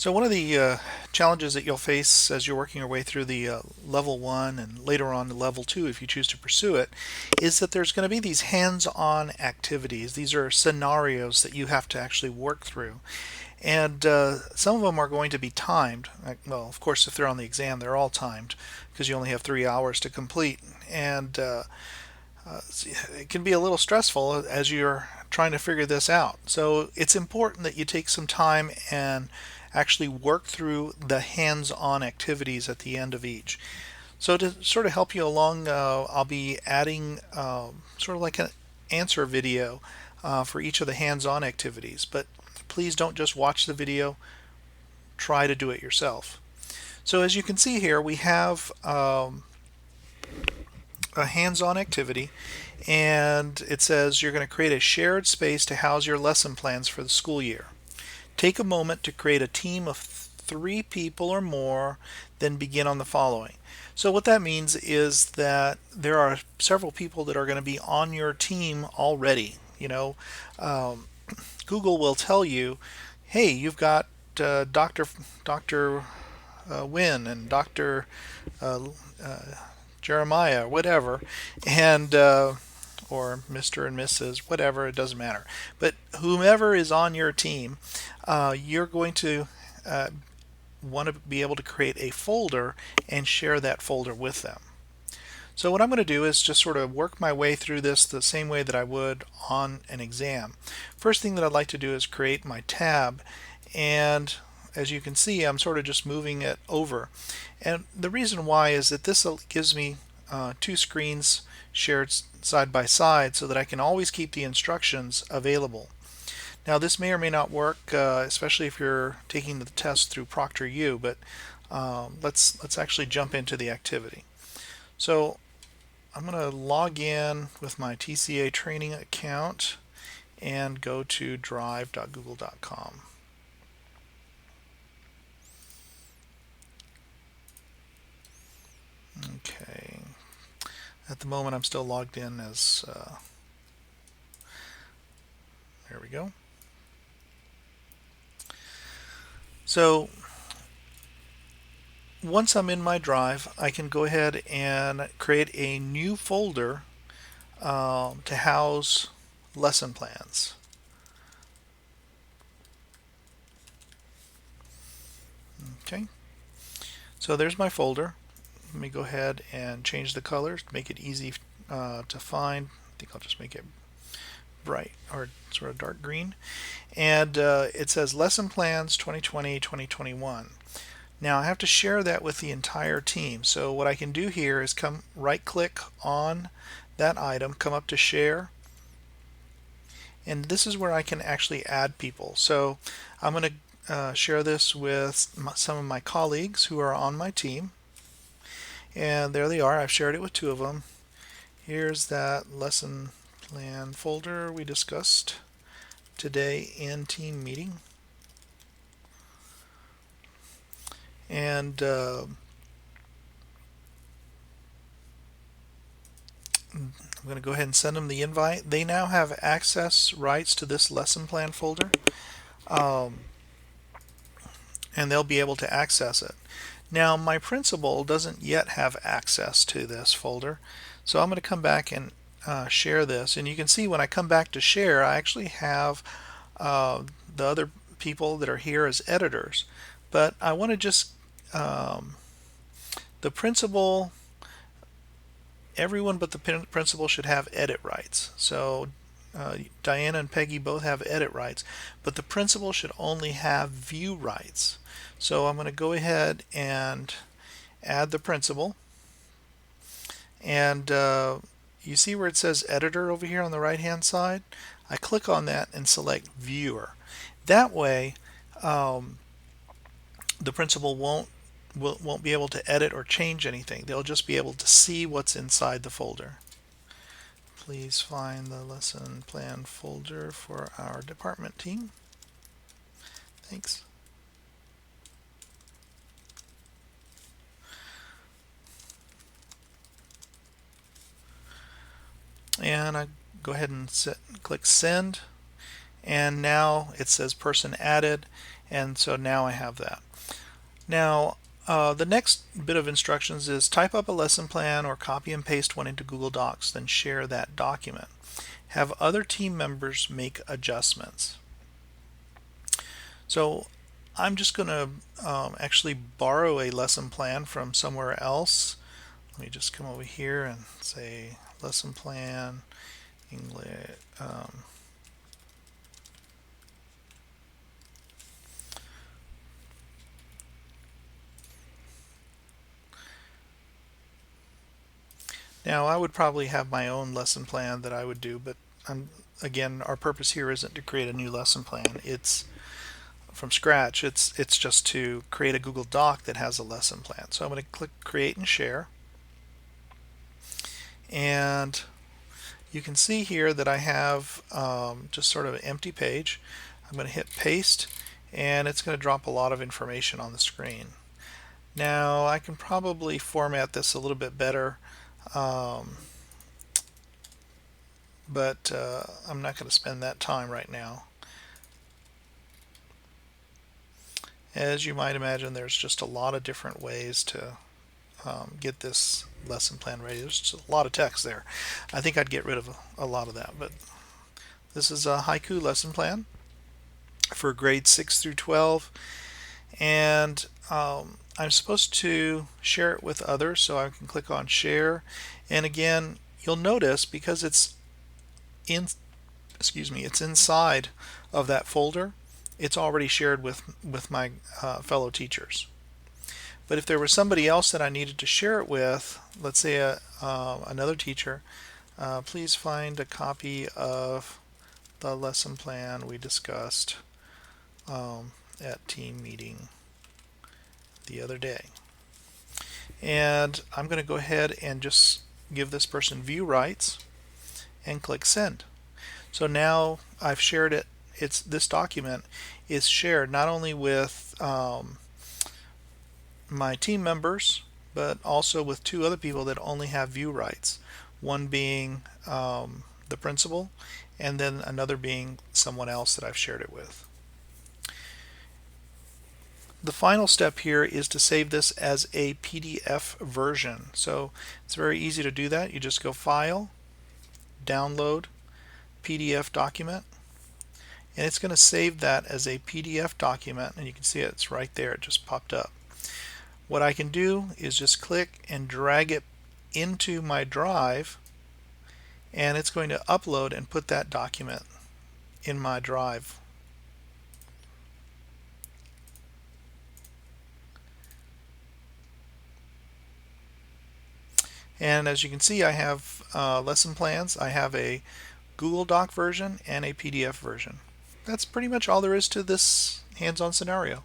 So one of the challenges that you'll face as you're working your way through the level 1 and later on to level 2 if you choose to pursue it is that there's going to be these hands-on activities. These are scenarios that you have to actually work through. And some of them are going to be timed. Well, of course, if they're on the exam, they're all timed because you only have 3 hours to complete. And it can be a little stressful as you're trying to figure this out. So it's important that you take some time and actually work through the hands-on activities at the end of each. So to sort of help you along, I'll be adding sort of like an answer video for each of the hands-on activities. But please don't just watch the video, try to do it yourself. So as you can see here, we have a hands-on activity, and it says you're going to create a shared space to house your lesson plans for the school year. Take a moment to create a team of 3 people or more, then begin on the following. So what that means is that there are several people that are going to be on your team already. Google will tell you, hey, you've got Dr. Wynn and Dr. Jeremiah, whatever, and or Mr. and Mrs., whatever, it doesn't matter. But whomever is on your team, you're going to want to be able to create a folder and share that folder with them. So what I'm going to do is just sort of work my way through this the same way that I would on an exam. First thing that I'd like to do is create my tab, and as you can see, I'm sort of just moving it over. And the reason why is that this gives me 2 screens shared side by side so that I can always keep the instructions available. Now this may or may not work, especially if you're taking the test through ProctorU, but let's actually jump into the activity. So I'm going to log in with my TCA training account and go to drive.google.com. Okay. At the moment, I'm still logged in as, there we go. So once I'm in my drive, I can go ahead and create a new folder to house lesson plans. Okay. So there's my folder. Let me go ahead and change the colors to make it easy to find. I think I'll just make it bright or sort of dark green. And it says Lesson Plans 2020-2021. Now I have to share that with the entire team. So what I can do here is come right click on that item, come up to Share, and this is where I can actually add people. So I'm going to share this with some of my colleagues who are on my team. And there they are. I've shared it with 2 of them. Here's that lesson plan folder we discussed today in team meeting. And I'm going to go ahead and send them the invite. They now have access rights to this lesson plan folder, and they'll be able to access it. Now my principal doesn't yet have access to this folder, so I'm going to come back and share this, and you can see when I come back to share, I actually have the other people that are here as editors, but I want to just the principal, everyone but the principal should have edit rights. So Diana and Peggy both have edit rights, but the principal should only have view rights. So I'm going to go ahead and add the principal, and you see where it says editor over here on the right hand side? I click on that and select viewer. That way the principal won't be able to edit or change anything. They'll just be able to see what's inside the folder. Please find the lesson plan folder for our department team. Thanks. And I go ahead and click send, and now it says person added, and so now I have that. Now the next bit of instructions is type up a lesson plan or copy and paste one into Google Docs, then share that document. Have other team members make adjustments. So I'm just going to actually borrow a lesson plan from somewhere else. Let me just come over here and say lesson plan English. Now I would probably have my own lesson plan that I would do, but again, our purpose here isn't to create a new lesson plan. It's from scratch. It's just to create a Google Doc that has a lesson plan. So I'm going to click create and share, and you can see here that I have just sort of an empty page. I'm going to hit paste, and it's going to drop a lot of information on the screen. Now I can probably format this a little bit better, but I'm not going to spend that time right now. As you might imagine, there's just a lot of different ways to get this lesson plan ready. There's just a lot of text there. I think I'd get rid of a lot of that, but this is a haiku lesson plan for grades 6 through 12, and I'm supposed to share it with others, so I can click on share, and again you'll notice because it's inside of that folder, it's already shared with my fellow teachers. But if there was somebody else that I needed to share it with, let's say another teacher, please find a copy of the lesson plan we discussed at team meeting the other day. And I'm going to go ahead and just give this person view rights and click send. So now I've shared it. This document is shared not only with my team members, but also with two other people that only have view rights. One being the principal, and then another being someone else that I've shared it with. The final step here is to save this as a PDF version. So it's very easy to do that. You just go File, Download, PDF Document, and it's going to save that as a PDF document, and you can see it's right there. It just popped up. What I can do is just click and drag it into my drive, and it's going to upload and put that document in my drive. And as you can see, I have lesson plans. I have a Google Doc version and a PDF version. That's pretty much all there is to this hands-on scenario.